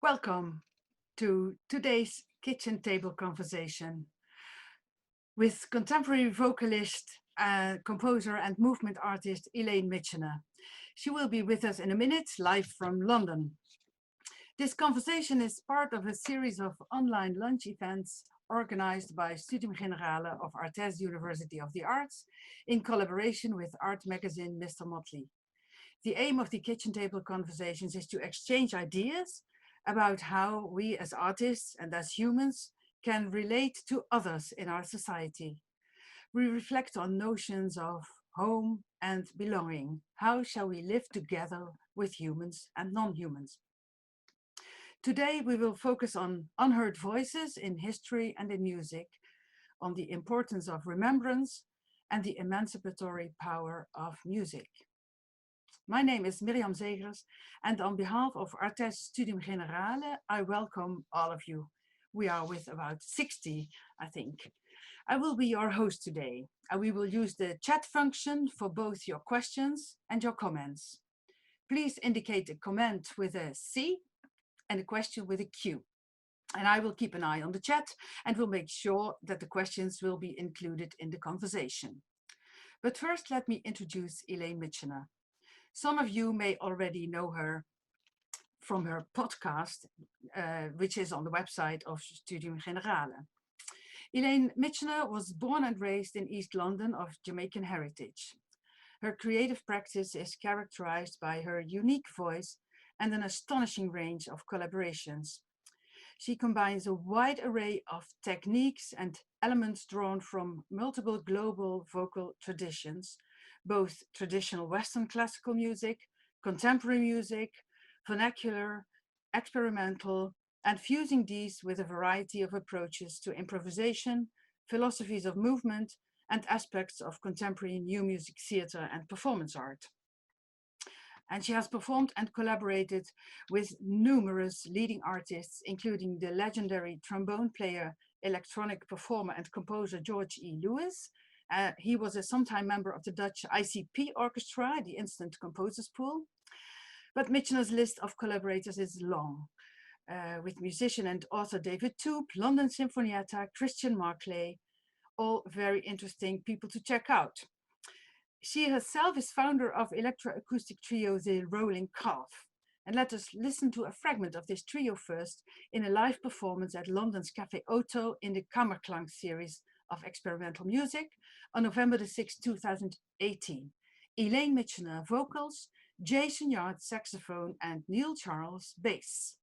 Welcome to today's Kitchen Table Conversation with contemporary vocalist, composer and movement artist Elaine Mitchener. She will be with us in a minute, live from London. This conversation is part of a series of online lunch events organized by Studium Generale of ArtEZ University of the Arts in collaboration with art magazine Mr. Motley. The aim of the Kitchen Table Conversations is to exchange ideas about how we as artists and as humans can relate to others in our society. We reflect on notions of home and belonging. How shall we live together with humans and non-humans? Today we will focus on unheard voices in history and in music, on the importance of remembrance and the emancipatory power of music. My name is Mirjam Zegers, and on behalf of ArtEZ Studium Generale, I welcome all of you. We are with about 60, I think. I will be your host today, and we will use the chat function for both your questions and your comments. Please indicate a comment with a C and a question with a Q. And I will keep an eye on the chat and will make sure that the questions will be included in the conversation. But first, let me introduce Elaine Mitchener. Some of you may already know her from her podcast, which is on the website of Studium Generale. Elaine Mitchener was born and raised in East London of Jamaican heritage. Her creative practice is characterized by her unique voice and an astonishing range of collaborations. She combines a wide array of techniques and elements drawn from multiple global vocal traditions, both traditional Western classical music, contemporary music, vernacular, experimental, and fusing these with a variety of approaches to improvisation, philosophies of movement, and aspects of contemporary new music theater and performance art. And she has performed and collaborated with numerous leading artists, including the legendary trombone player, electronic performer, and composer George E. Lewis. He was a sometime member of the Dutch ICP Orchestra, the Instant Composers Pool. But Mitchener's list of collaborators is long, with musician and author David Toop, London Sinfonietta, Christian Marclay, all very interesting people to check out. She herself is founder of electroacoustic trio The Rolling Calf. And let us listen to a fragment of this trio first in a live performance at London's Café Otto in the Kammerklank series of experimental music on November the 6th, 2018. Elaine Mitchener vocals, Jason Yard saxophone, and Neil Charles bass.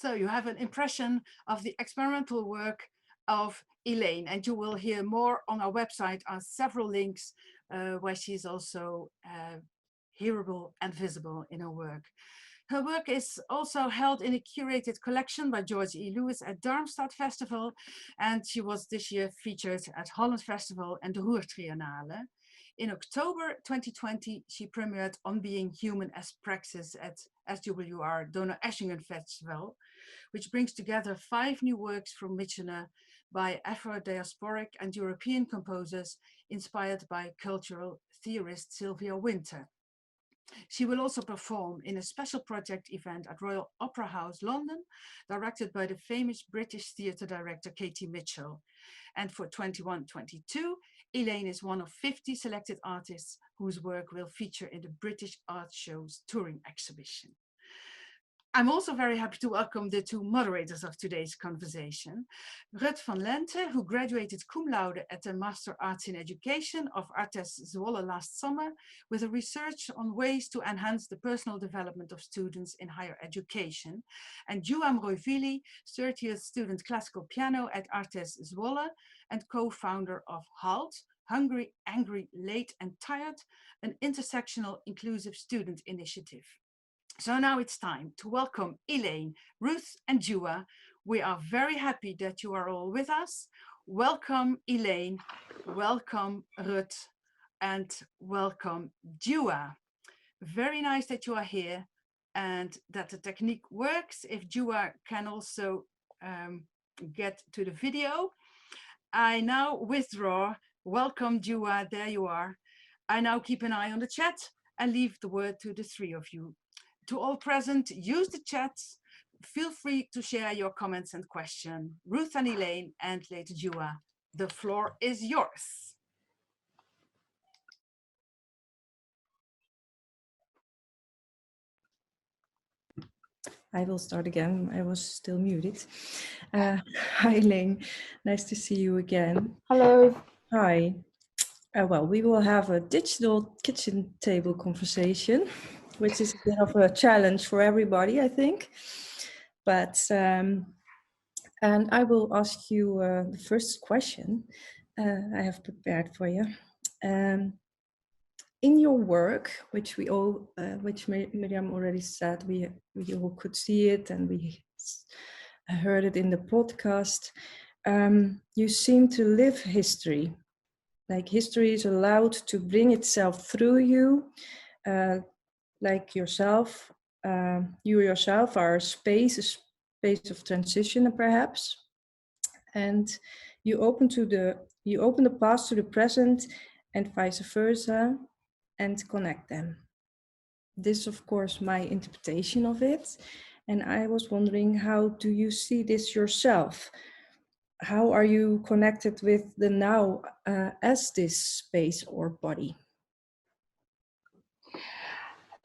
So you have an impression of the experimental work of Elaine, and you will hear more on our website are several links where she's also hearable and visible in her work. Her work is also held in a curated collection by George E. Lewis at Darmstadt Festival, and she was this year featured at Holland Festival and the Ruhr Triennale. In October 2020, she premiered On Being Human as Praxis at SWR Donau-Eschingen Festival, which brings together 5 new works from Mitchener by Afro-diasporic and European composers inspired by cultural theorist Sylvia Wynter. She will also perform in a special project event at Royal Opera House, London, directed by the famous British theatre director Katie Mitchell. And for 21-22, Elaine is one of 50 selected artists whose work will feature in the British Art Show's touring exhibition. I'm also very happy to welcome the 2 moderators of today's conversation. Ruth van Lenthe, who graduated cum laude at the Master Arts in Education of ArtEZ Zwolle last summer, with a research on ways to enhance the personal development of students in higher education. And Djuwa Mroivili, 30th student classical piano at ArtEZ Zwolle and co-founder of HALT, Hungry, Angry, Late and Tired, an intersectional inclusive student initiative. So now it's time to welcome Elaine, Ruth and Djuwa. We are very happy that you are all with us. Welcome Elaine, welcome Ruth, and welcome Djuwa. Very nice that you are here and that the technique works. If Djuwa can also get to the video. I now withdraw. Welcome Djuwa, there you are. I now keep an eye on the chat and leave the word to the 3 of you. To all present, use the chat. Feel free to share your comments and questions. Ruth and Elaine and later Djuwa, the floor is yours. I will start again. I was still muted. Hi, Elaine. Nice to see you again. Hello. Hi. Well, we will have a digital kitchen table conversation, which is a bit of a challenge for everybody, I think. But, and I will ask you the first question I have prepared for you. In your work, which we all, which Miriam already said, we all could see it and we heard it in the podcast, you seem to live history. Like history is allowed to bring itself through you, like yourself. You yourself are a space of transition, perhaps, and you open the past to the present, and vice versa, and connect them. This is, of course, my interpretation of it, and I was wondering, how do you see this yourself? How are you connected with the now as this space or body?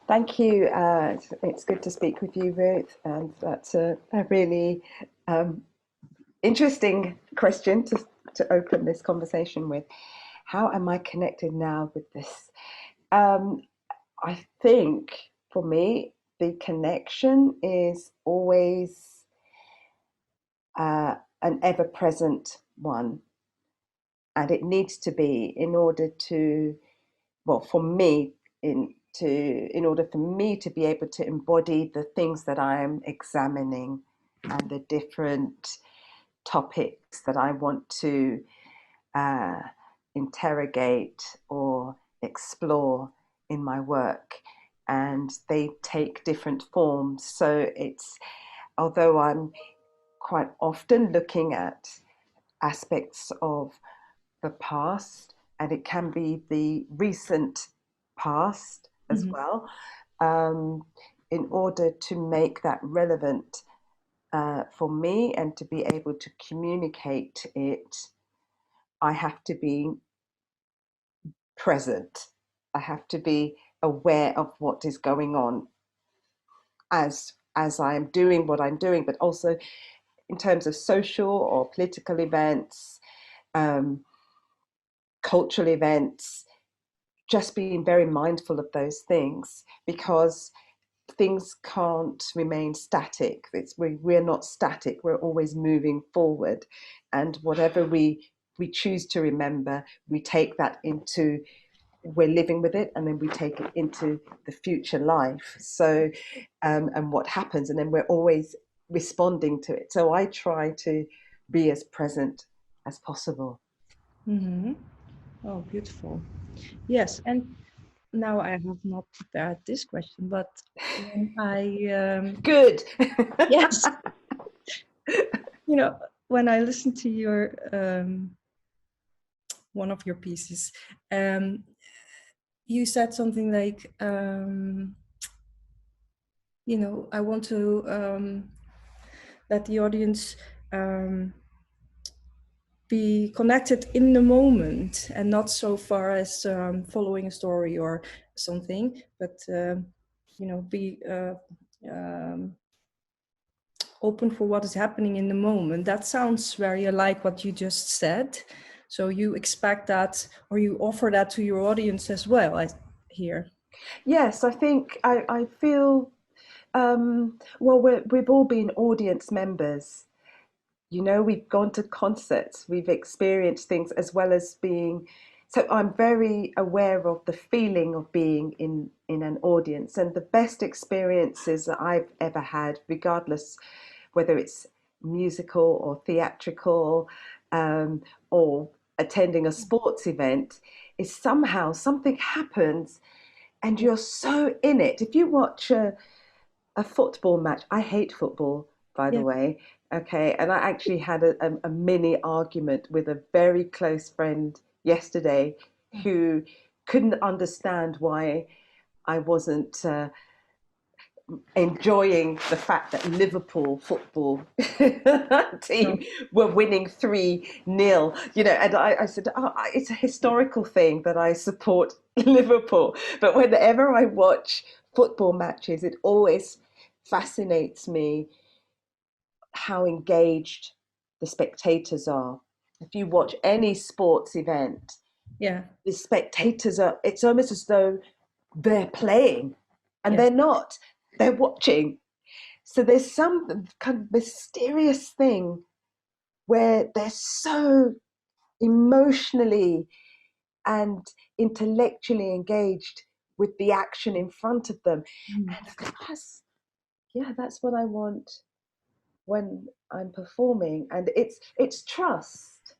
Thank you. It's good to speak with you, Ruth, and that's a really interesting question to open this conversation with. How am I connected now with this? I think for me, the connection is always an ever-present one, and it needs to be in order to, well, for me, in order for me to be able to embody the things that I am examining and the different topics that I want to interrogate or explore in my work, and they take different forms. So it's, although I'm quite often looking at aspects of the past, and it can be the recent past as well, in order to make that relevant for me and to be able to communicate it, I have to be present. I have to be aware of what is going on as I am doing what I'm doing, but also in terms of social or political events, cultural events, just being very mindful of those things, because things can't remain static. We're not static. We're always moving forward, and whatever we choose to remember, we take that into, we're living with it, and then we take it into the future life. So, and what happens, and then we're always responding to it. So I try to be as present as possible. Mm-hmm. Oh, beautiful. Yes, and now I have not prepared this question, but when I Good. yes, when I listen to your one of your pieces, you said something like, I want to let the audience be connected in the moment and not so far as following a story or something, but be open for what is happening in the moment. That sounds very like what you just said. So you expect that, or you offer that to your audience as well, I hear. Yes, I think I feel, well, we've all been audience members. We've gone to concerts, we've experienced things as well as being. So I'm very aware of the feeling of being in an audience, and the best experiences that I've ever had, regardless whether it's musical or theatrical, or attending a sports event, is somehow something happens and you're so in it. If you watch a football match, I hate football, by the way, okay, and I actually had a mini argument with a very close friend yesterday who couldn't understand why I wasn't enjoying the fact that Liverpool football team were winning 3-0, and I said, it's a historical thing that I support Liverpool. But whenever I watch football matches, it always fascinates me how engaged the spectators are. If you watch any sports event, the spectators are, it's almost as though they're playing, and they're not. They're watching. So there's some kind of mysterious thing where they're so emotionally and intellectually engaged with the action in front of them. And that's what I want when I'm performing. And it's trust.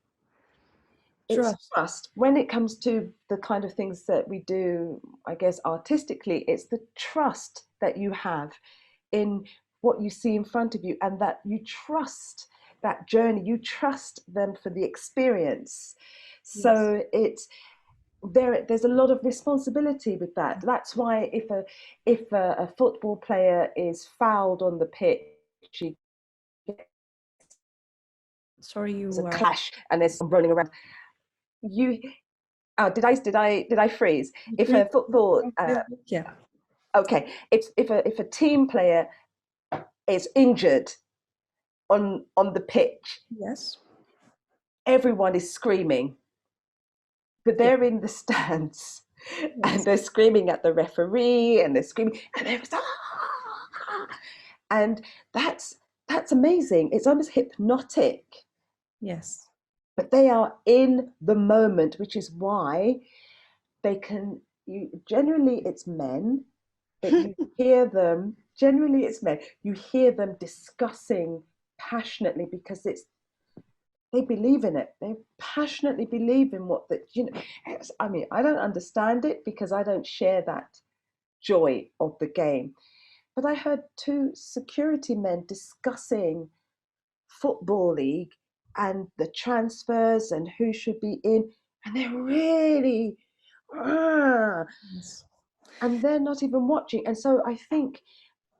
It's trust. When it comes to the kind of things that we do, I guess, artistically, it's the trust that you have in what you see in front of you, and that you trust that journey, you trust them for the experience. So there's a lot of responsibility with that. That's why if a football player is fouled on the pitch, there's a clash and there's some running around. Did I freeze? If a football okay, if a team player is injured on the pitch, everyone is screaming, but they're in the stands and they're screaming at the referee, and they're screaming, and and that's amazing. It's almost hypnotic. But they are in the moment, which is why they can. Generally, it's men, but you hear them. Generally, it's men. You hear them discussing passionately because they believe in it. They passionately believe in what that. I mean, I don't understand it because I don't share that joy of the game. But I heard 2 security men discussing Football League and the transfers and who should be in, and they're really, and they're not even watching. And so I think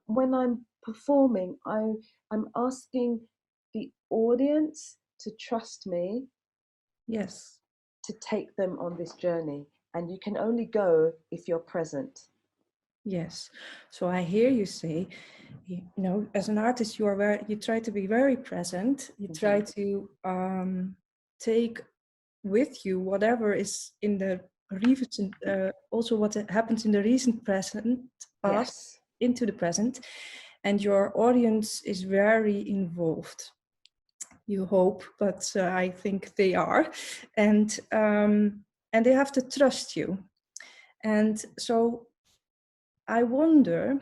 when I'm performing, I'm asking the audience to trust me, to take them on this journey, and you can only go if you're present. So I hear you say, as an artist, you try to be very present. You try to take with you whatever is in the recent, also what happens in the recent present past, into the present, and your audience is very involved. You hope, but I think they are, and they have to trust you. And so I wonder,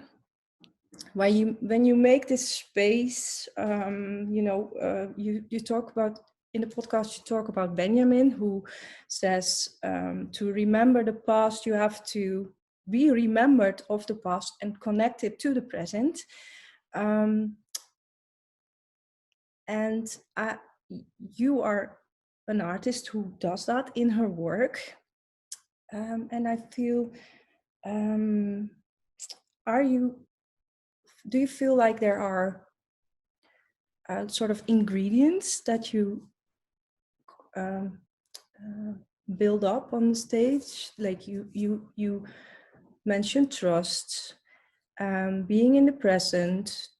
when you make this space, you talk about, in the podcast, you talk about Benjamin, who says to remember the past, you have to be remembered of the past and connect it to the present. And you are an artist who does that in her work. And I feel, do you feel like there are sort of ingredients that you build up on the stage? Like you mentioned trust, being in the present,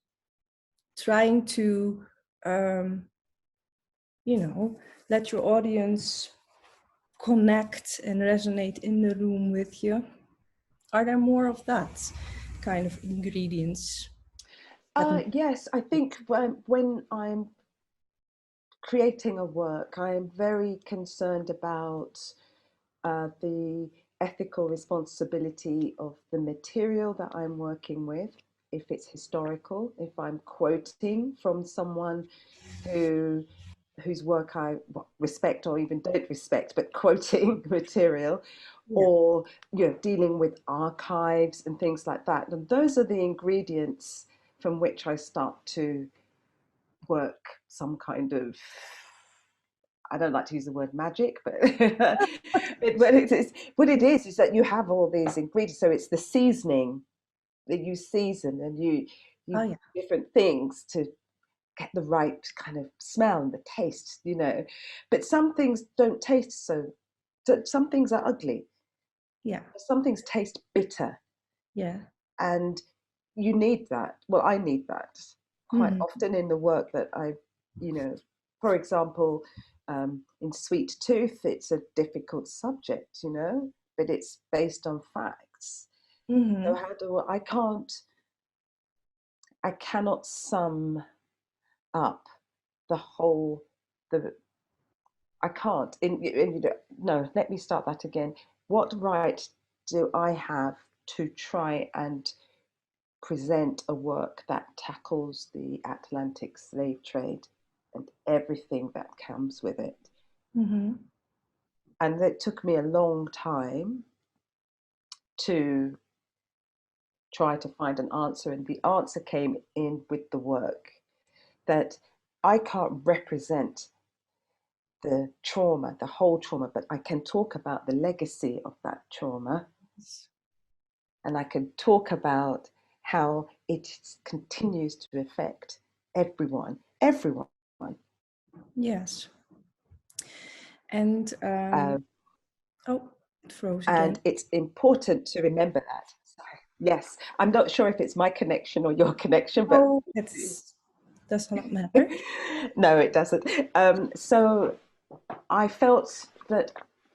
trying to let your audience connect and resonate in the room with you. Are there more of that kind of ingredients? Yes, I think when I'm creating a work, I am very concerned about the ethical responsibility of the material that I'm working with, if it's historical, if I'm quoting from someone whose work I respect or even don't respect, but quoting material, or dealing with archives and things like that. And those are the ingredients from which I start to work some kind of, I don't like to use the word magic, but what it is that you have all these ingredients. So it's the seasoning that you season, and you different things to get the right kind of smell and the taste, But some things don't taste so. Some things are ugly. Yeah. Some things taste bitter. Yeah. And you need that. Well, I need that quite often in the work that I, for example, in Sweet Tooth, it's a difficult subject, but it's based on facts. So I cannot sum up I can't. No, let me start that again. What right do I have to try and present a work that tackles the Atlantic slave trade and everything that comes with it? And it took me a long time to try to find an answer, and the answer came in with the work that I can't represent the trauma, the whole trauma, but I can talk about the legacy of that trauma. And I can talk about how it continues to affect everyone. Yes. And it froze again. And it's important to remember that. Sorry. Yes, I'm not sure if it's my connection or your connection, but it does not matter. No, it doesn't. So I felt that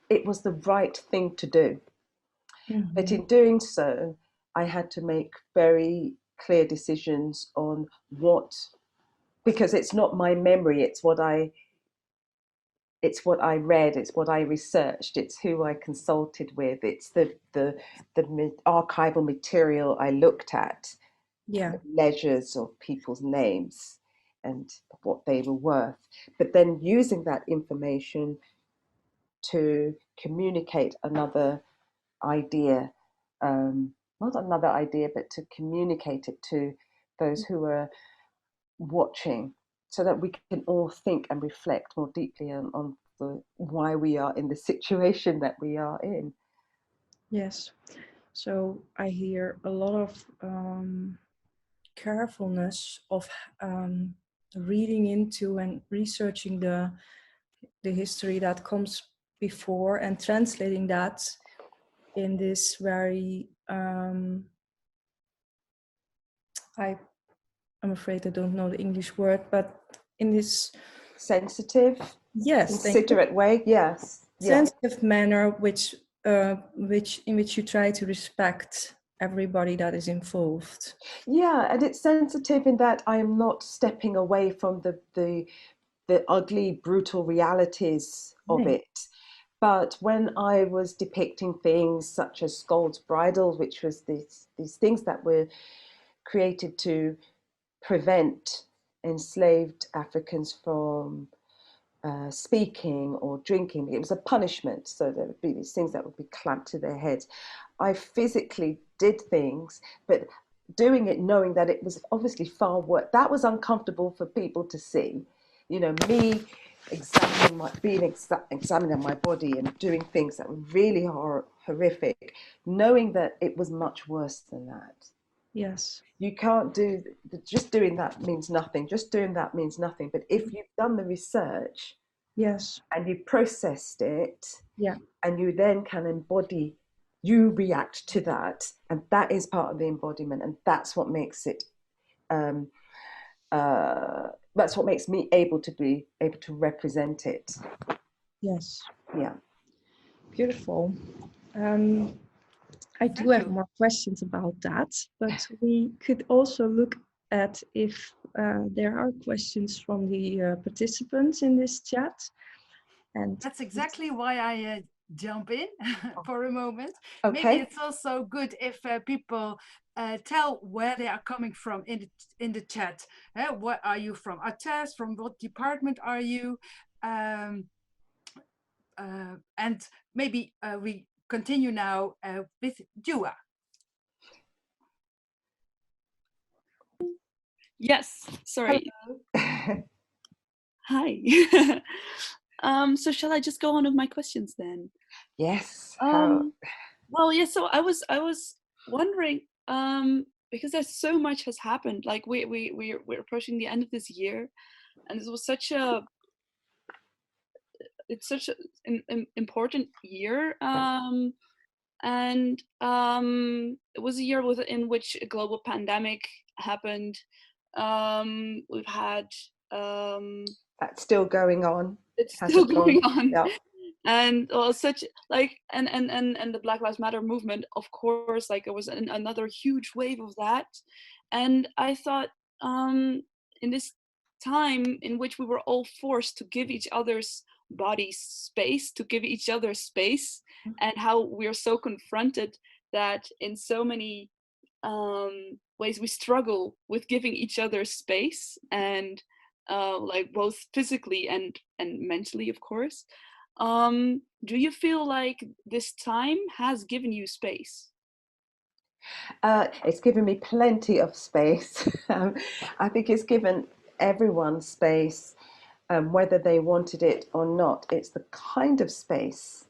it was the right thing to do. But in doing so, I had to make very clear decisions on because it's not my memory, it's what I read, it's what I researched, it's who I consulted with, it's the archival material I looked at, the ledgers of people's names and what they were worth. But then using that information to communicate another idea, not another idea, but to communicate it to those who are watching, so that we can all think and reflect more deeply on why we are in the situation that we are in. Yes. So I hear a lot of carefulness of reading into and researching the history that comes before and translating that in this very I'm afraid I don't know the English word, but in this sensitive, considerate way, sensitive manner, which in which you try to respect everybody that is involved. Yeah, and it's sensitive in that I am not stepping away from the ugly, brutal realities of Right. it. But when I was depicting things such as Scold's Bridle, which was these things that were created to prevent enslaved Africans from speaking or drinking, it was a punishment. So there would be these things that would be clamped to their heads. I physically did things, but doing it knowing that it was obviously far worse. That was uncomfortable for people to see. You know, me examining my body and doing things that were really horrific, knowing that it was much worse than that. Yes. You can't do just doing that means nothing. Just doing that means nothing. But if you've done the research, yes, and you processed it, yeah, and you then can embody, you react to that, and that is part of the embodiment, and that's what makes it that's what makes me able to represent it. yes, Yeah. beautiful. I do Thank have you. more questions about that, but we could also look at if there are questions from the participants in this chat. And That's exactly why I jump in for a moment. Okay. Maybe it's also good if people tell where they are coming from in the chat. What are you from? ArtEZ? From what department are you? And maybe we continue now with Djuwa. Yes, sorry. Hi. So shall I just go on with my questions then? Yes. Well, yeah, so I was wondering, because there's so much has happened. Like we're approaching the end of this year, and this was such an important year. And it was a year in which a global pandemic happened. We've had That's still going on. it's Has still it gone? going on. Yeah. And such like and the Black Lives Matter movement, of course, like it was another huge wave of that. And I thought, in this time in which we were all forced to give each other's bodies space, to give each other space, and how we're so confronted that in so many ways we struggle with giving each other space, and like both physically and mentally, of course. Do you feel like this time has given you space? It's given me plenty of space. I think it's given everyone space, whether they wanted it or not. It's the kind of space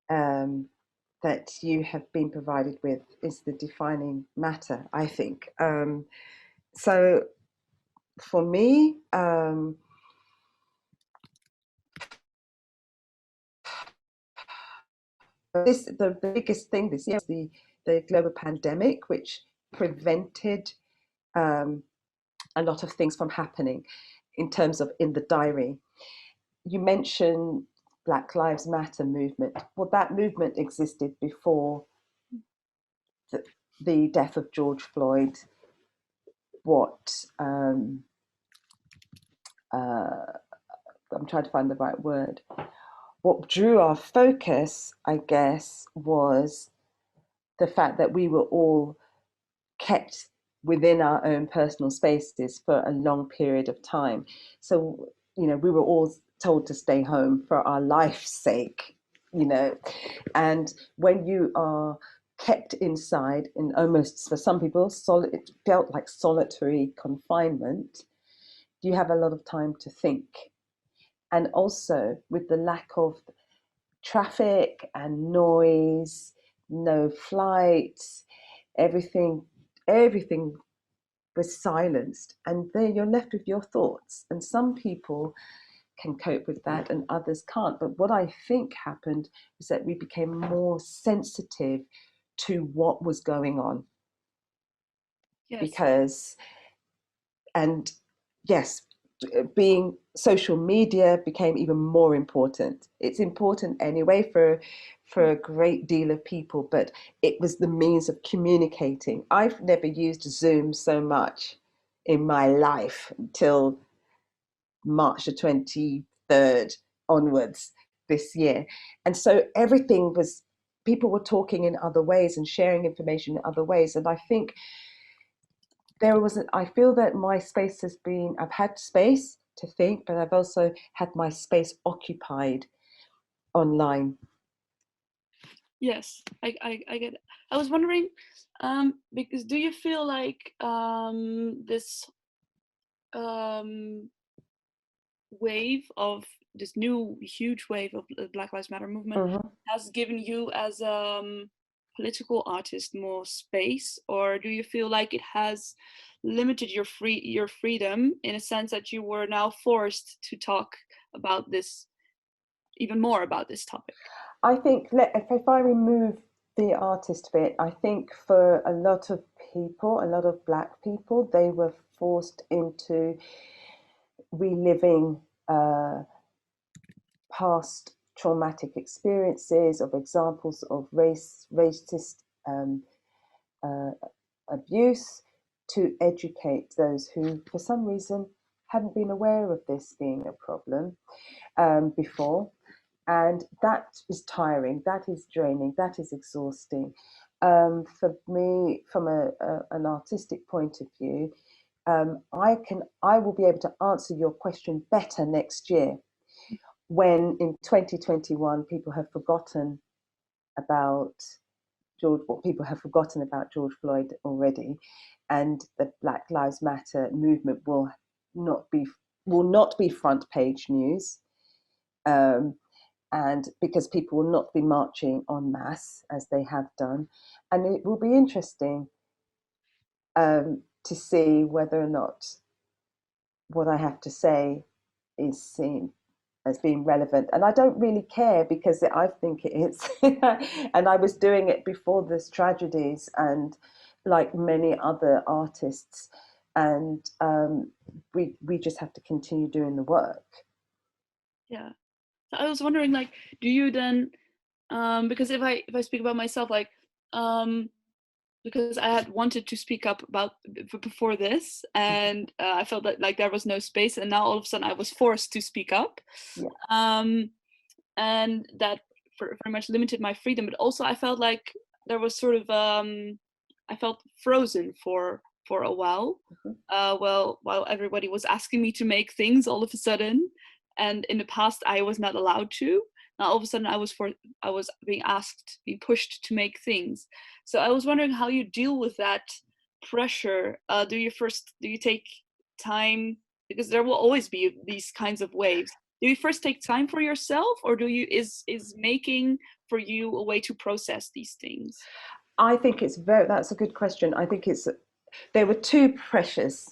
that you have been provided with is the defining matter, I think. So for me, the biggest thing this year was the global pandemic, which prevented a lot of things from happening in terms of in the diary. You mentioned Black Lives Matter movement. Well, that movement existed before the death of George Floyd. I'm trying to find the right word. What drew our focus, I guess, was the fact that we were all kept within our own personal spaces for a long period of time. So, you know, we were all told to stay home for our life's sake, you know. And when you are kept inside in almost, for some people, it felt like solitary confinement, you have a lot of time to think. And also with the lack of traffic and noise, no flights, everything was silenced, and then you're left with your thoughts. And some people can cope with that and others can't. But what I think happened was that we became more sensitive to what was going on. Yes. Because, and yes, being social media became even more important. It's important anyway for a great deal of people, but it was the means of communicating. I've never used Zoom so much in my life until March the 23rd onwards this year. And so everything was, people were talking in other ways and sharing information in other ways. And I think I feel that my space has been, I've had space to think, but I've also had my space occupied online. Yes, I get it. I was wondering, because do you feel like this wave of this new huge wave of the Black Lives Matter movement has given you as a political artist more space, or do you feel like it has limited your freedom in a sense that you were now forced to talk about this even more about this topic? I think if I remove the artist bit, I think for a lot of people, a lot of Black people, they were forced into reliving past traumatic experiences, of examples of racist abuse, to educate those who, for some reason, hadn't been aware of this being a problem before. And that is tiring, that is draining, that is exhausting. For me, from an artistic point of view, I will be able to answer your question better next year, when in 2021 people have forgotten about people have forgotten about George Floyd already, and the Black Lives Matter movement will not be front page news. And because people will not be marching en masse as they have done. And it will be interesting to see whether or not what I have to say is seen as being relevant. And I don't really care, because I think it is. And I was doing it before this tragedies, and like many other artists, and we just have to continue doing the work. Yeah. I was wondering, like, do you then, because if I speak about myself, like, because I had wanted to speak up about before this, and I felt that like there was no space, and now all of a sudden I was forced to speak up, and that very much limited my freedom. But also I felt like there was sort of I felt frozen for a while, while everybody was asking me to make things all of a sudden. And in the past, I was not allowed to. Now all of a sudden, I was being pushed to make things. So I was wondering how you deal with that pressure. Do you take time, because there will always be these kinds of waves? Do you first take time for yourself, or is making for you a way to process these things? I think that's a good question. I think there were two pressures.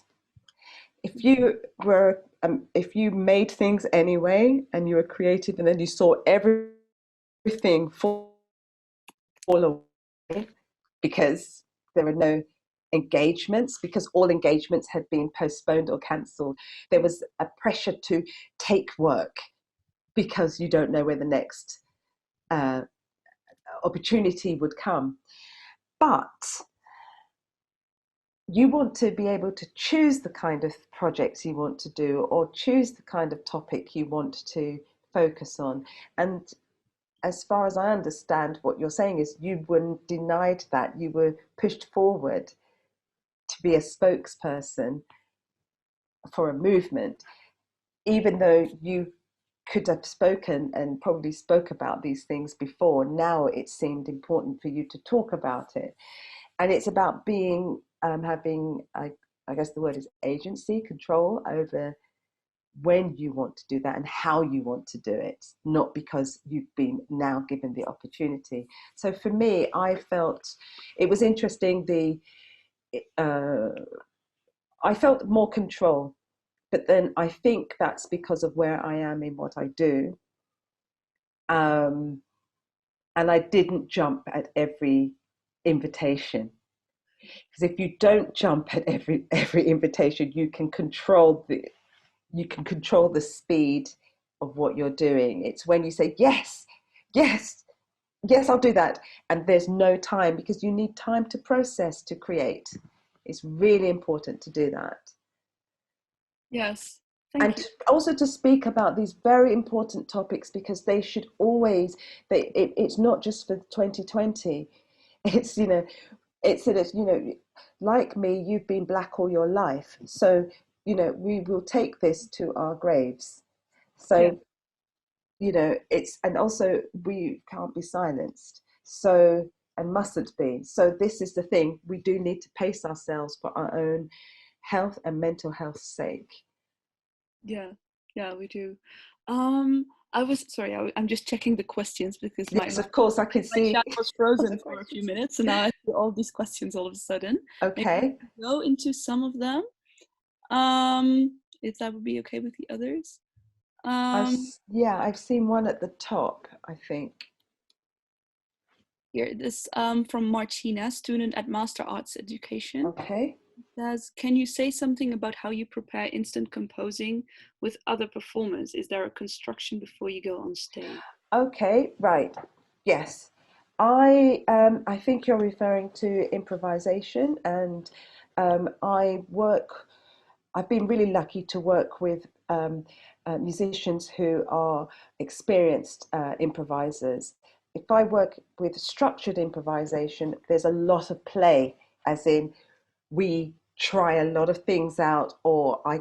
If you made things anyway, and you were creative, and then you saw everything fall away because there were no engagements, because all engagements had been postponed or cancelled, there was a pressure to take work, because you don't know where the next opportunity would come. But you want to be able to choose the kind of projects you want to do, or choose the kind of topic you want to focus on. And as far as I understand, what you're saying is you were denied that. You were pushed forward to be a spokesperson for a movement, even though you could have spoken and probably spoke about these things before. Now it seemed important for you to talk about it. And it's about having, I guess the word is agency, control over when you want to do that and how you want to do it, not because you've been now given the opportunity. So for me, I felt it was interesting. I felt more control, but then I think that's because of where I am in what I do. And I didn't jump at every invitation. Because if you don't jump at every invitation, you can control you can control the speed of what you're doing. It's when you say, yes, yes, yes, I'll do that. And there's no time, because you need time to process, to create. It's really important to do that. Yes. And also to speak about these very important topics, because they should always, it's not just for 2020. It's, you know, like me, you've been Black all your life. So, you know, we will take this to our graves. So, and also we can't be silenced. So, and mustn't be. So this is the thing, we do need to pace ourselves for our own health and mental health's sake. Yeah, we do. I'm just checking the questions because yes, of course, I can see. My chat was frozen for a few minutes, and now I see all these questions all of a sudden. Okay. Go into some of them, if that would be okay with the others. I've seen one at the top, I think. Here, this from Martina, student at Master Arts Education. Okay. Says, can you say something about how you prepare instant composing with other performers? Is there a construction before you go on stage? Okay, right. Yes. I think you're referring to improvisation, and I've been really lucky to work with musicians who are experienced improvisers. If I work with structured improvisation, there's a lot of play, as in we try a lot of things out, or I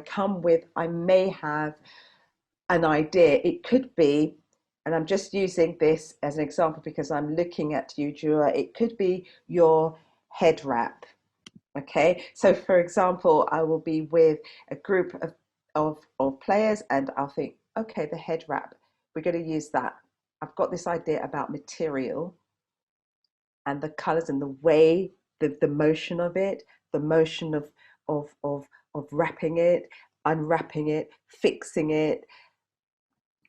may have an idea. It could be, and I'm just using this as an example because I'm looking at you, Djuwa, it could be your head wrap. Okay, so for example, I will be with a group of players, and I'll think, okay, the head wrap, we're going to use that. I've got this idea about material and the colors and the way, the motion of it, the motion of wrapping it, unwrapping it, fixing it,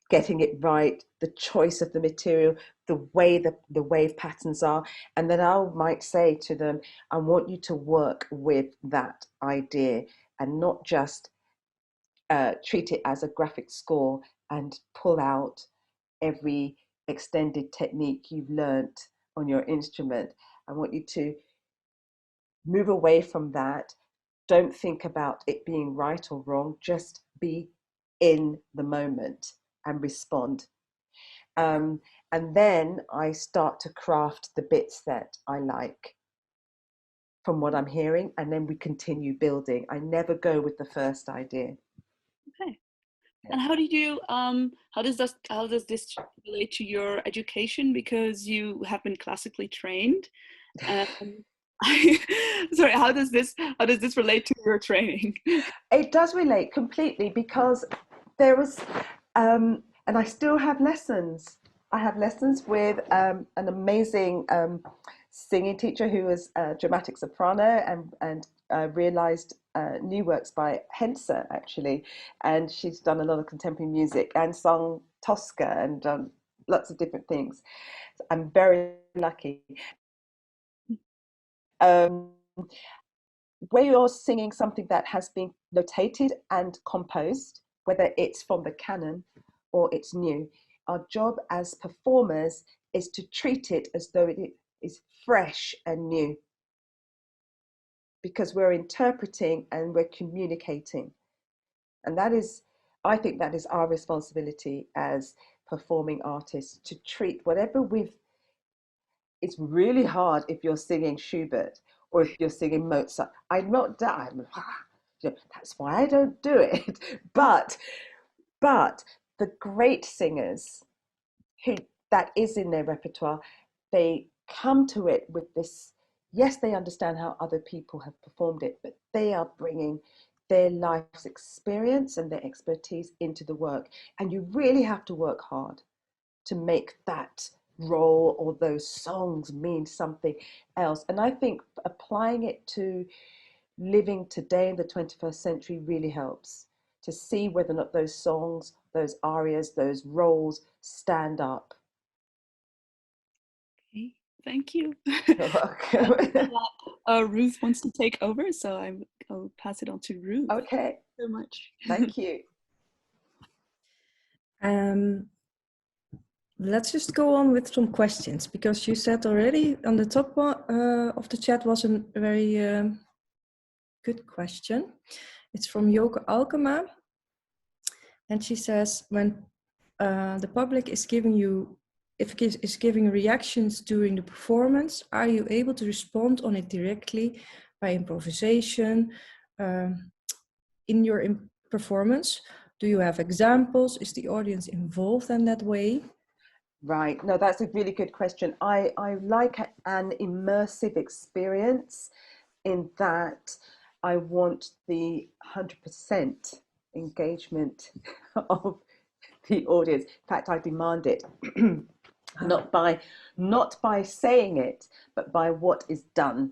getting it right, the choice of the material, the way the wave patterns are. And then I might say to them, I want you to work with that idea and not just treat it as a graphic score and pull out every extended technique you've learned on your instrument. I want you to move away from that. Don't think about it being right or wrong, just be in the moment and respond. And then I start to craft the bits that I like from what I'm hearing, and then we continue building. I never go with the first idea. Okay. And how do you how does this relate to your education, because you have been classically trained? Sorry, how does this relate to your training? It does relate completely, because there was and I still have lessons. I have lessons with an amazing singing teacher who was a dramatic soprano and realised new works by Hense, actually. And she's done a lot of contemporary music and sung Tosca and lots of different things. I'm very lucky. Where you're singing something that has been notated and composed, whether it's from the canon or it's new, our job as performers is to treat it as though it is fresh and new, because we're interpreting and we're communicating. And that is, I think that is our responsibility as performing artists, to treat whatever it's really hard if you're singing Schubert or if you're singing Mozart. I'm not done. That's why I don't do it. But the great singers who that is in their repertoire, they come to it with this, yes, they understand how other people have performed it, but they are bringing their life's experience and their expertise into the work. And you really have to work hard to make that role or those songs mean something else. And I think applying it to living today in the 21st century really helps to see whether or not those songs, those arias, those roles stand up. Okay, thank you. You're welcome. Ruth wants to take over, so I'll pass it on to Ruth. Okay. Thank you so much. Thank you. Let's just go on with some questions, because you said already on the top of the chat was a very good question. It's from Joke Alkema. And she says, when the public is giving you, if it is giving reactions during the performance, are you able to respond on it directly by improvisation in your performance? Do you have examples? Is the audience involved in that way? Right. No, that's a really good question. I like an immersive experience in that I want the 100% engagement of the audience. In fact, I demand it, not by saying it, but by what is done.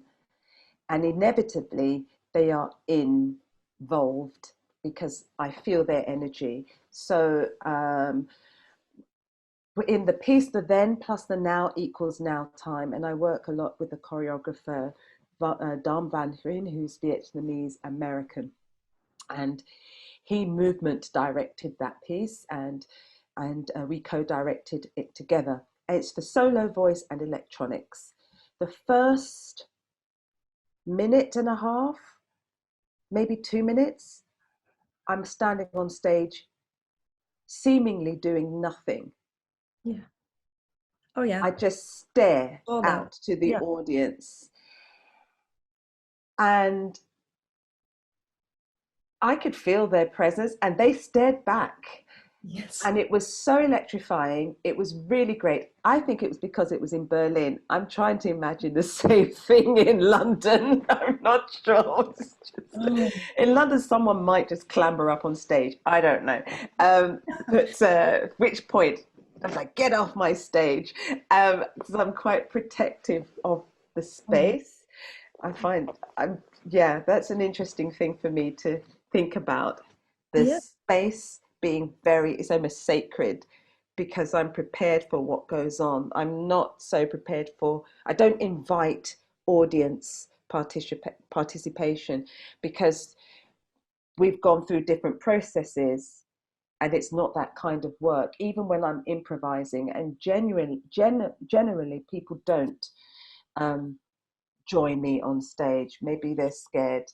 And inevitably, they are involved because I feel their energy. So in the piece, the then plus the now equals now time. And I work a lot with the choreographer, Ruth van Lenthe, who's Vietnamese American. And he movement directed that piece, and we co-directed it together. It's for solo voice and electronics. The first minute and a half, maybe 2 minutes, I'm standing on stage, seemingly doing nothing. Yeah. Oh yeah. I just stare out to the audience. And I could feel their presence, and they stared back. Yes. And it was so electrifying. It was really great. I think it was because it was in Berlin. I'm trying to imagine the same thing in London. I'm not sure. In London, someone might just clamber up on stage. I don't know. But at which point, I was like, get off my stage. Because I'm quite protective of the space. I find, that's an interesting thing for me to think about. The space being it's almost sacred, because I'm prepared for what goes on. I'm not so prepared I don't invite audience participation, because we've gone through different processes and it's not that kind of work, even when I'm improvising. And generally people don't join me on stage. Maybe they're scared,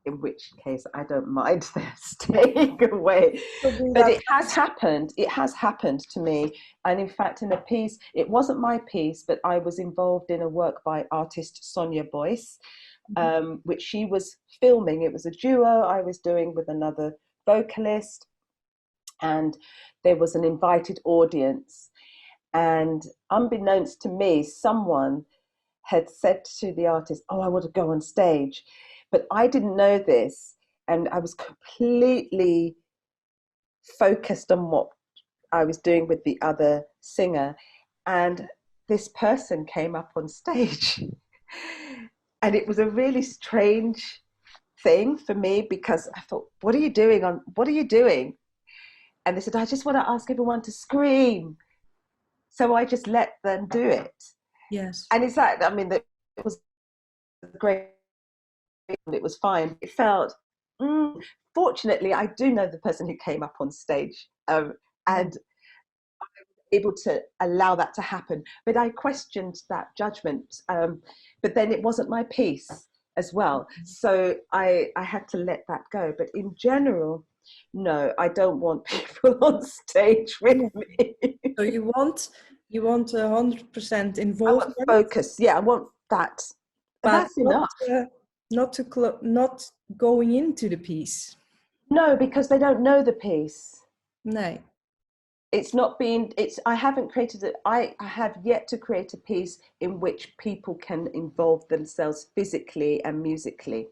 in which case I don't mind their staying away. But it has happened to me. And in fact, in a piece, it wasn't my piece, but I was involved in a work by artist Sonia Boyce, which she was filming. It was a duo I was doing with another vocalist, and there was an invited audience. And unbeknownst to me, someone had said to the artist, "Oh, I want to go on stage." But I didn't know this, and I was completely focused on what I was doing with the other singer. And this person came up on stage. And it was a really strange thing for me, because I thought, what are you doing? And they said, I just want to ask everyone to scream. So I just let them do it. Yes. And it's that, it was great. It was fine. It felt, fortunately, I do know the person who came up on stage, and I was able to allow that to happen. But I questioned that judgment. But then it wasn't my piece as well. So I had to let that go. But in general, no, I don't want people on stage with me. So you want 100% involvement. I want focus. Yeah, I want that. But that's enough. Not going into the piece. No, because they don't know the piece. No. I haven't created it. I have yet to create a piece in which people can involve themselves physically and musically.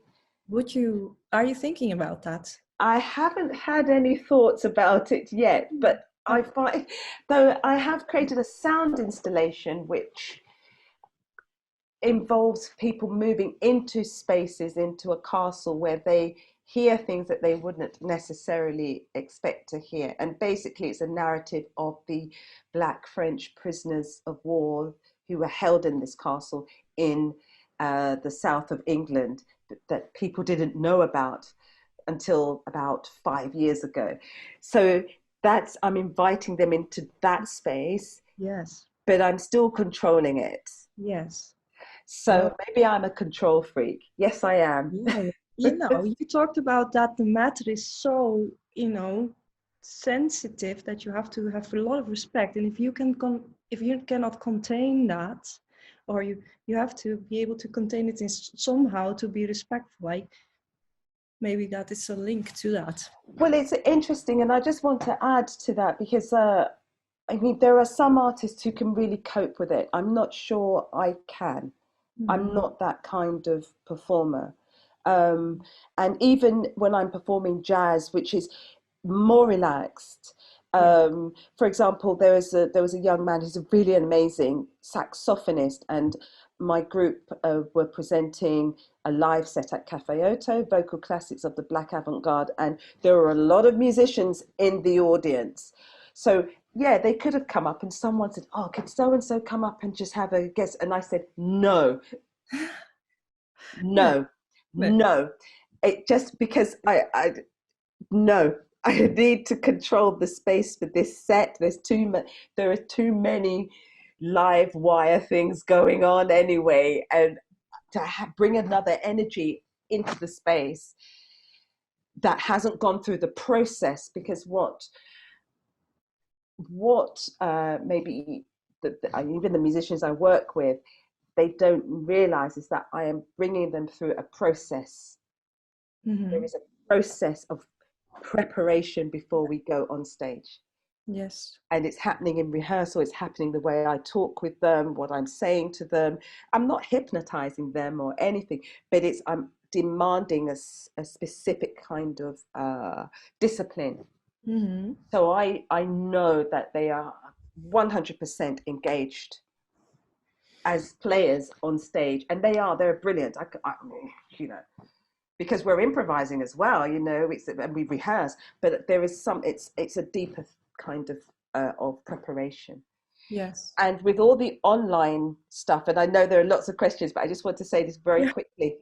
Are you thinking about that? I haven't had any thoughts about it yet, but I find, though I have created a sound installation which involves people moving into spaces, into a castle, where they hear things that they wouldn't necessarily expect to hear. And basically it's a narrative of the Black French prisoners of war who were held in this castle in the south of England, that people didn't know about until about 5 years ago. So I'm inviting them into that space, Yes. but I'm still controlling it. Yes. So maybe I'm a control freak. Yes, I am. Yeah. You talked about that the matter is so, sensitive that you have to have a lot of respect. And if you cannot contain that, or you have to be able to contain it in somehow to be respectful. Like maybe that is a link to that. Well, it's interesting, and I just want to add to that because I mean, there are some artists who can really cope with it. I'm not sure I can. I'm not that kind of performer. And even when I'm performing jazz, which is more relaxed, for example, there was a young man who's a really amazing saxophonist, and my group were presenting a live set at Cafe Oto, vocal classics of the Black avant-garde, and there were a lot of musicians in the audience. So yeah, they could have come up and someone said, oh, could so-and-so come up and just have a guess? And I said, no, no, no. It just because no, I need to control the space for this set. There are too many live wire things going on anyway, and to bring another energy into the space that hasn't gone through the process, because what maybe even the musicians I work with, they don't realize is that I am bringing them through a process. There is a process of preparation before we go on stage. Yes. And it's happening in rehearsal. It's happening the way I talk with them, what I'm saying to them. I'm not hypnotizing them or anything, but I'm demanding a specific kind of discipline. So I know that they are 100% engaged as players on stage, and they're brilliant. Because we're improvising as well, and we rehearse, but there is it's a deeper kind of preparation. Yes. And with all the online stuff, and I know there are lots of questions, but I just want to say this very quickly.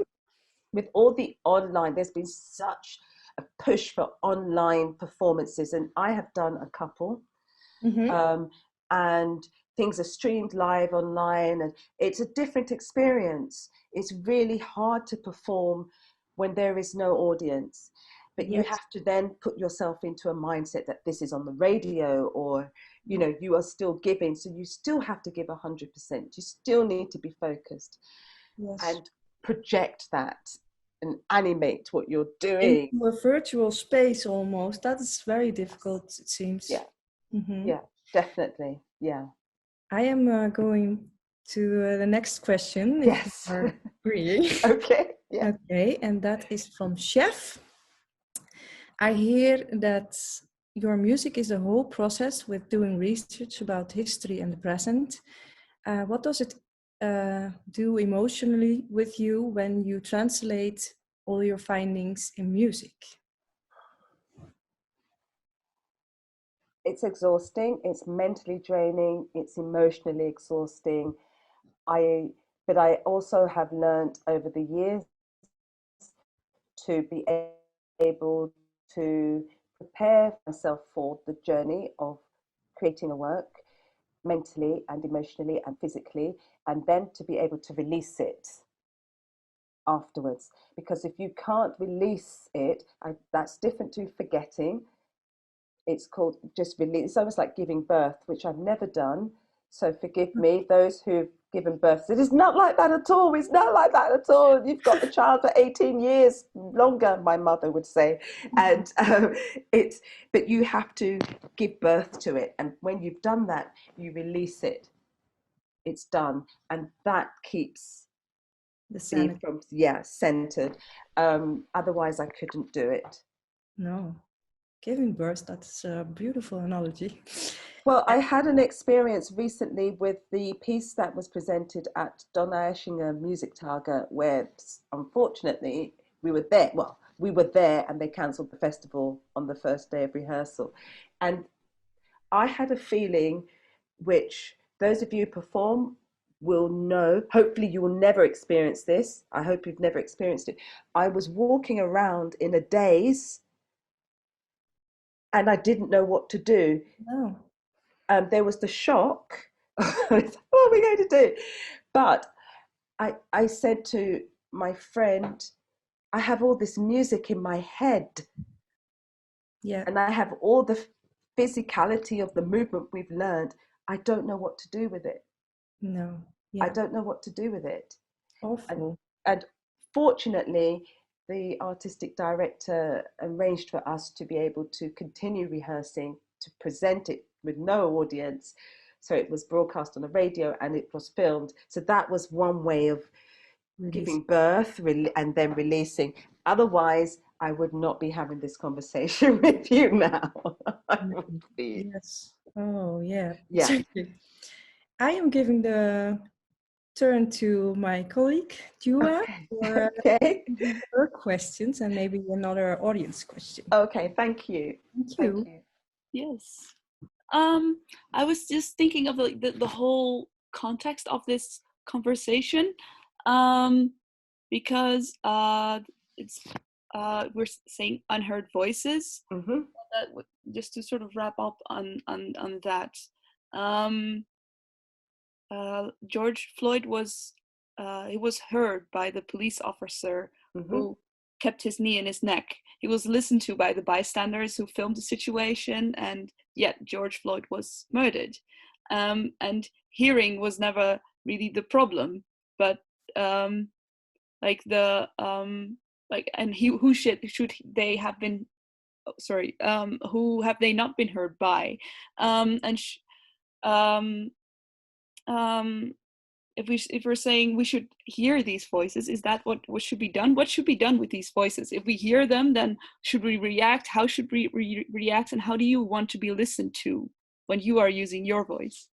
With all the online, there's been such a push for online performances, and I have done a couple, and things are streamed live online, and it's a different experience. It's really hard to perform when there is no audience, but you have to then put yourself into a mindset that this is on the radio, or you are still giving, so you still have to give 100%. You still need to be focused and project that and animate what you're doing into a virtual space almost. That is very difficult, it seems. Yeah, definitely. Yeah. I am going to the next question. Yes. If you are agreeing. Okay. Yeah. Okay, and that is from Chef. I hear that your music is a whole process with doing research about history and the present. What does it do emotionally with you when you translate all your findings in music? It's exhausting, it's mentally draining, it's emotionally exhausting. But I also have learned over the years to be able to prepare myself for the journey of creating a work mentally and emotionally and physically, and then to be able to release it afterwards. Because if you can't release it, that's different to forgetting. It's called just release. It's almost like giving birth, which I've never done. So forgive me, those who've given birth. It is not like that at all. It's not like that at all. You've got the child for 18 years longer, my mother would say. And but you have to give birth to it. And when you've done that, you release it. It's done. And that keeps The me from, centered. Otherwise I couldn't do it. No. Giving birth, that's a beautiful analogy. Well, I had an experience recently with the piece that was presented at Donna Eschinger Music Tage, where unfortunately we were there. Well, we were there and they cancelled the festival on the first day of rehearsal. And I had a feeling, which those of you who perform will know, hopefully you will never experience this. I hope you've never experienced it. I was walking around in a daze, and I didn't know what to do. No. There was the shock. What are we going to do? But I said to my friend, I have all this music in my head. Yeah. And I have all the physicality of the movement we've learned. I don't know what to do with it. No. Yeah. I don't know what to do with it. Awful. And fortunately, the artistic director arranged for us to be able to continue rehearsing, to present it with no audience. So it was broadcast on the radio and it was filmed. So that was one way of giving birth and then releasing. Otherwise, I would not be having this conversation with you now. I would be... Yes. Oh, yeah. Yeah. I am giving the turn to my colleague, Djuwa, for her questions and maybe another audience question. Okay, thank you. Thank you. Yes. I was just thinking of the whole context of this conversation, because it's we're saying unheard voices. Mm-hmm. Just to sort of wrap up on that, George Floyd was he was heard by the police officer who kept his knee in his neck. He was listened to by the bystanders who filmed the situation, and yet George Floyd was murdered. And hearing was never really the problem, but and who should they have been? Sorry, who have they not been heard by? If we're saying we should hear these voices, is that what should be done? What should be done with these voices? If we hear them, then should we react? How should we react? And how do you want to be listened to when you are using your voice?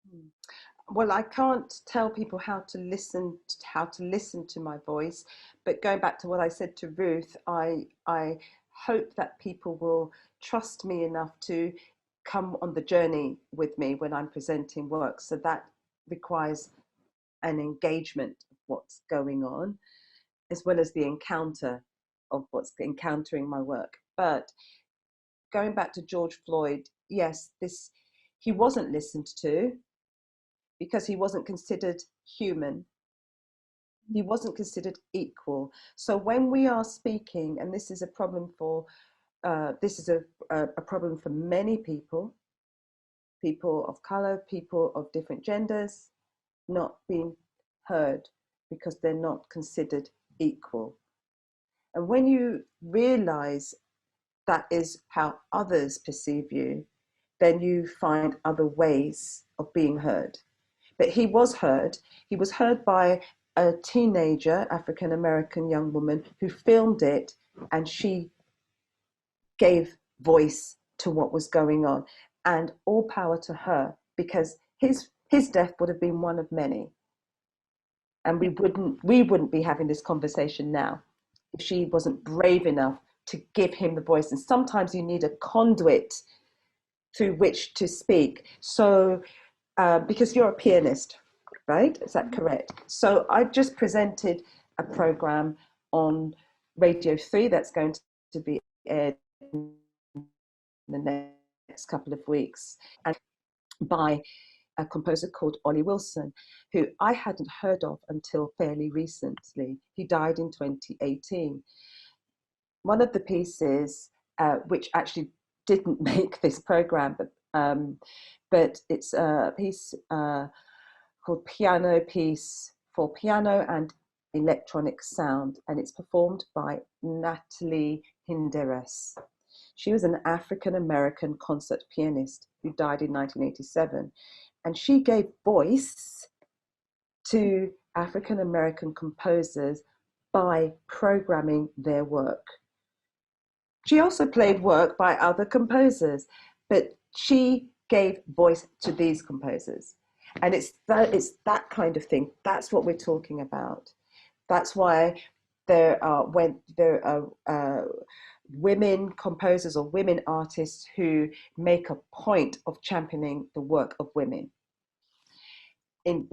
Well, I can't tell people how to listen to my voice, but going back to what I said to Ruth, I hope that people will trust me enough to come on the journey with me when I'm presenting work. So that requires an engagement of what's going on, as well as the encounter of what's encountering my work. But going back to George Floyd, yes, he wasn't listened to because he wasn't considered human. He wasn't considered equal. So when we are speaking, and this is a problem for a problem for many people of color, people of different genders, not being heard because they're not considered equal. And when you realize that is how others perceive you, then you find other ways of being heard. But he was heard. He was heard by a teenager, African-American young woman who filmed it, and she gave voice to what was going on. And all power to her, because his death would have been one of many. And we wouldn't be having this conversation now if she wasn't brave enough to give him the voice. And sometimes you need a conduit through which to speak. So, because you're a pianist, right? Is that correct? So I just presented a program on Radio 3 that's going to be aired in the next couple of weeks, and by a composer called Ollie Wilson, who I hadn't heard of until fairly recently. He died in 2018. One of the pieces, which actually didn't make this program, but it's a piece called Piano Piece for Piano and Electronic Sound, and it's performed by Natalie Hinderes. She was an African-American concert pianist who died in 1987. And she gave voice to African-American composers by programming their work. She also played work by other composers, but she gave voice to these composers. And it's that kind of thing. That's what we're talking about. That's why there are women composers or women artists who make a point of championing the work of women in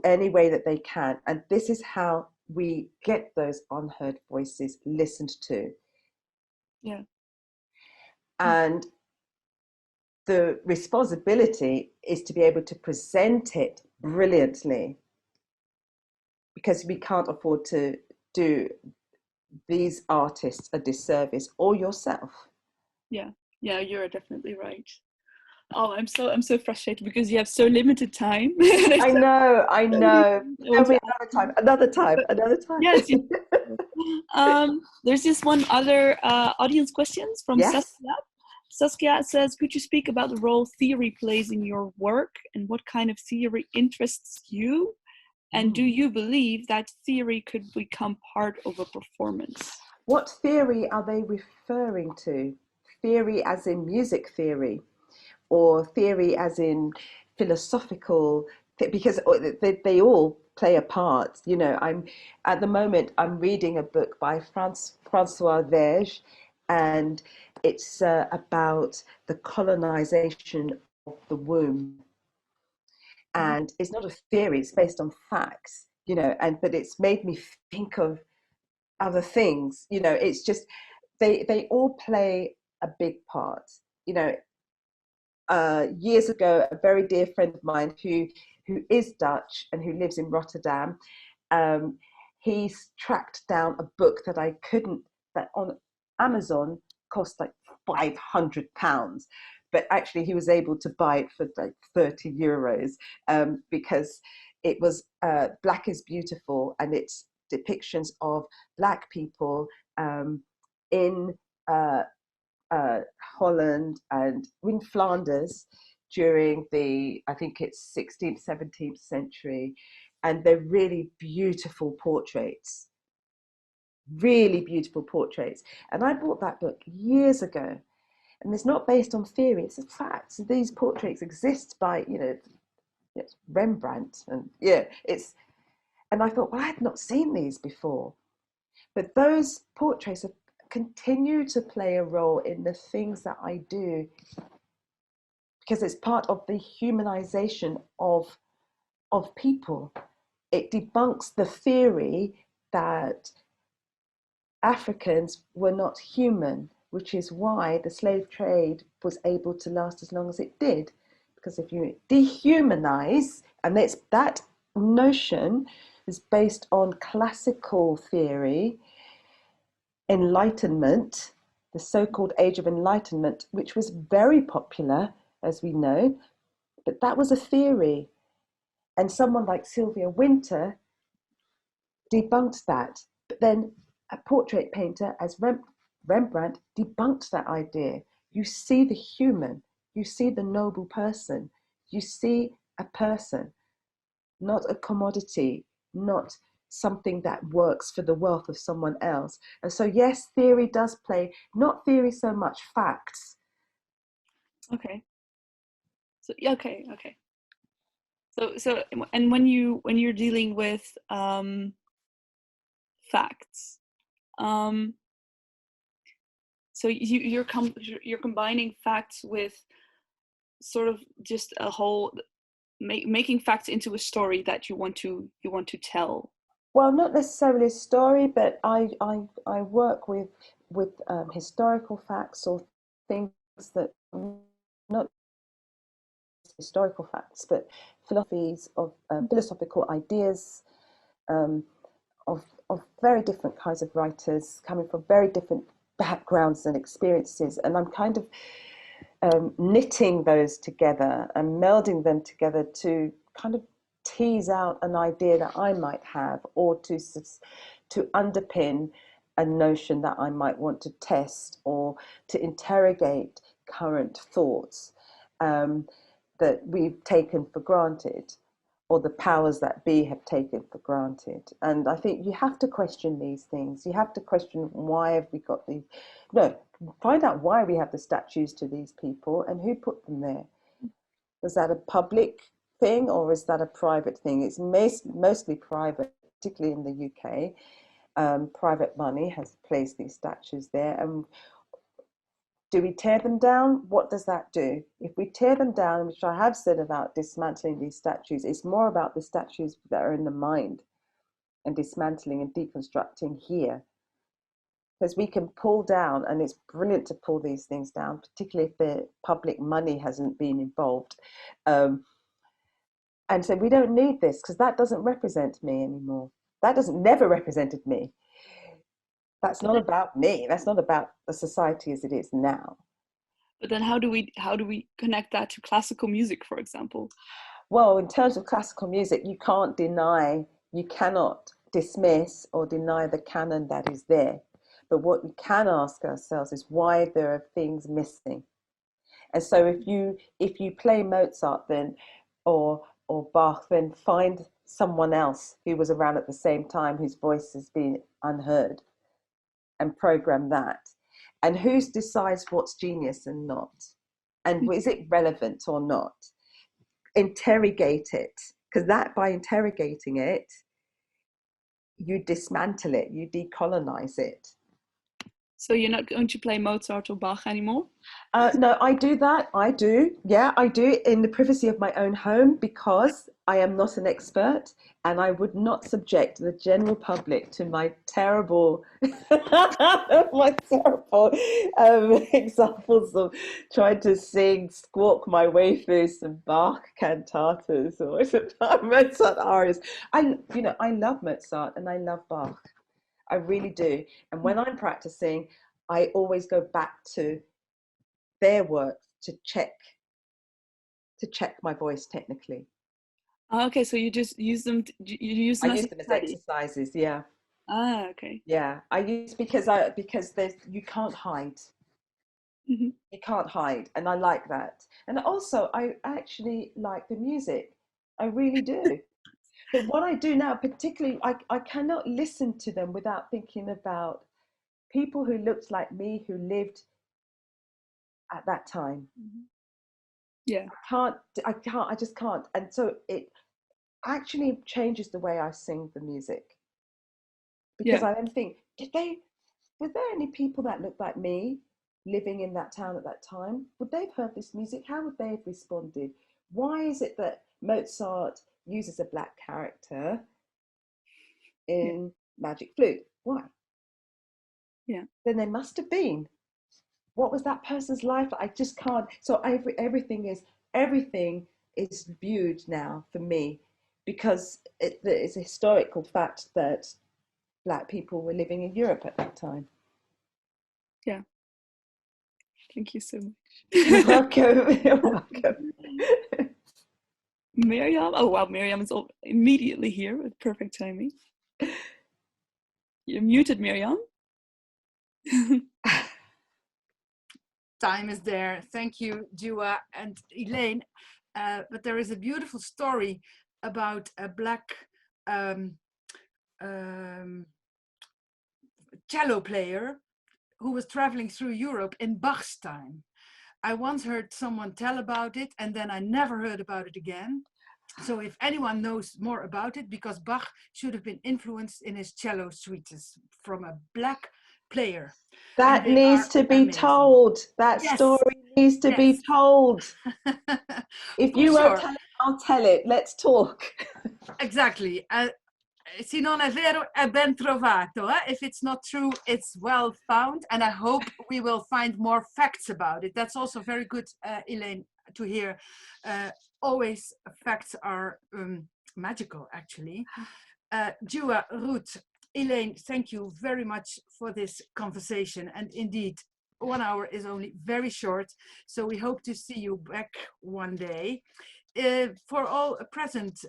any way that they can. And this is how we get those unheard voices listened to. Yeah. And the responsibility is to be able to present it brilliantly, because we can't afford to do these artists a disservice, or yourself. Yeah, you're definitely right. Oh, I'm so frustrated because you have so limited time. I know. Another time. Yes. There's this one other audience questions from Yes. Saskia. Saskia says, could you speak about the role theory plays in your work and what kind of theory interests you? And do you believe that theory could become part of a performance? What theory are they referring to? Theory as in music theory, or theory as in philosophical? Because they all play a part. You know, at the moment I'm reading a book by Francois Verge, and it's about the colonization of the womb. And it's not a theory; it's based on facts. You know, but it's made me think of other things. You know, it's just they all play a big part. You know, years ago, a very dear friend of mine who is Dutch and who lives in Rotterdam, he's tracked down a book that that on Amazon cost like £500, but actually he was able to buy it for like €30, because it was Black is Beautiful, and it's depictions of Black people in Holland and in Flanders during I think it's 16th, 17th century. And they're really beautiful portraits, really beautiful portraits. And I bought that book years ago. And it's not based on theory, it's a fact. These portraits exist by, it's Rembrandt. And and I thought, well, I had not seen these before. But those portraits continue to play a role in the things that I do, because it's part of the humanization of people. It debunks the theory that Africans were not human, which is why the slave trade was able to last as long as it did. Because if you dehumanize, and that notion is based on classical theory, Enlightenment, the so-called Age of Enlightenment, which was very popular, as we know, but that was a theory. And someone like Sylvia Wynter debunked that. But then a portrait painter as Rembrandt debunked that idea. You see the human, you see the noble person, you see a person, not a commodity, not something that works for the wealth of someone else. And so, yes, theory does play, not theory so much, facts. Okay. So okay. So and when you're dealing with facts, so you're combining facts with sort of just a whole making facts into a story that you want to tell. Well, not necessarily a story, but I work with historical facts, or things that not historical facts, but philosophies of philosophical ideas of very different kinds of writers coming from very different backgrounds and experiences, and I'm kind of knitting those together and melding them together to kind of tease out an idea that I might have, or to underpin a notion that I might want to test, or to interrogate current thoughts that we've taken for granted, or the powers that be have taken for granted. And I think you have to question these things. You have to question, why have we got these? No, find out why we have the statues to these people and who put them there. Was that a public thing, or is that a private thing? It's mostly private, particularly in the UK. Private money has placed these statues there. And do we tear them down? What does that do? If we tear them down, which I have said about dismantling these statues, it's more about the statues that are in the mind, and dismantling and deconstructing here. because we can pull down, and it's brilliant to pull these things down, particularly if the public money hasn't been involved. And so we don't need this because that doesn't represent me anymore. That doesn't never represented me. That's not about me. That's not about the society as it is now. But then how do we connect that to classical music, for example? Well, in terms of classical music, you cannot dismiss or deny the canon that is there. But what we can ask ourselves is why there are things missing. And so if you play Mozart then or Bach, then find someone else who was around at the same time whose voice has been unheard and program that. And who decides what's genius and not? And is it relevant or not? Interrogate it, because that by interrogating it, you dismantle it, you decolonize it. So you're not going to play Mozart or Bach anymore? No, I do that. I do. Yeah, I do in the privacy of my own home, because I am not an expert and I would not subject the general public to my terrible, examples of trying to squawk my way through some Bach cantatas or Mozart arias. I love Mozart and I love Bach. I really do. And when I'm practicing, I always go back to their work to check my voice technically. Okay, so you just use them. You use them I as use them as exercises. Yeah. Ah, okay. Yeah, I use because there's you can't hide. Mm-hmm. You can't hide, and I like that. And also, I actually like the music. I really do. But what I do now, particularly, I cannot listen to them without thinking about people who looked like me, who lived at that time. Mm-hmm. Yeah. I just can't. And so it actually changes the way I sing the music. Because I then think, were there any people that looked like me living in that town at that time? Would they have heard this music? How would they have responded? Why is it that Mozart uses a black character in Magic Flute? Why? Yeah. Then they must have been. What was that person's life? I just can't. So everything is viewed now for me, because it's a historical fact that Black people were living in Europe at that time. Yeah. Thank you so much. You're welcome. You're welcome. Miriam. Oh wow, Miriam is immediately here with perfect timing. You're muted, Miriam. Time is there. Thank you, Djuwa and Elaine. But there is a beautiful story about a Black cello player who was traveling through Europe in Bach's time. I once heard someone tell about it, and then I never heard about it again. So if anyone knows more about it, because Bach should have been influenced in his cello suites from a Black player. That needs to be told. That story needs to be told. If you won't tell it, I'll tell it. Let's talk. Exactly. Se non è vero, è ben trovato. If it's not true, it's well found. And I hope we will find more facts about it. That's also very good, Elaine, to hear. Always facts are magical, actually. Djuwa, Ruth, Elaine, thank you very much for this conversation. And indeed, 1 hour is only very short. So we hope to see you back one day. For all present,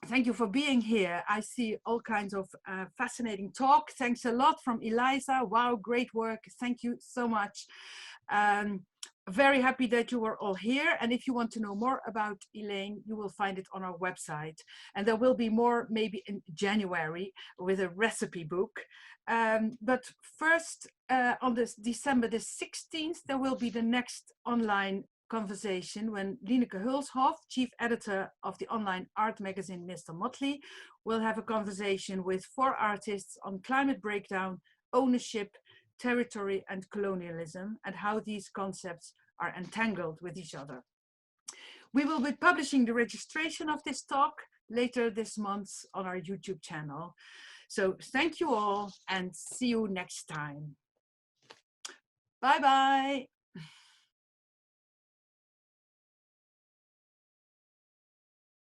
thank you for being here. I see all kinds of fascinating talk. Thanks a lot from Eliza. Wow, great work. Thank you so much. Very happy that you were all here. And if you want to know more about Elaine, you will find it on our website. And there will be more maybe in January with a recipe book. But first, on this December the 16th, there will be the next online conversation when Lineke Hulshoff, chief editor of the online art magazine Mr. Motley, will have a conversation with 4 artists on climate breakdown, ownership, territory and colonialism, and how these concepts are entangled with each other. We will be publishing the registration of this talk later this month on our YouTube channel. So thank you all and see you next time. Bye-bye.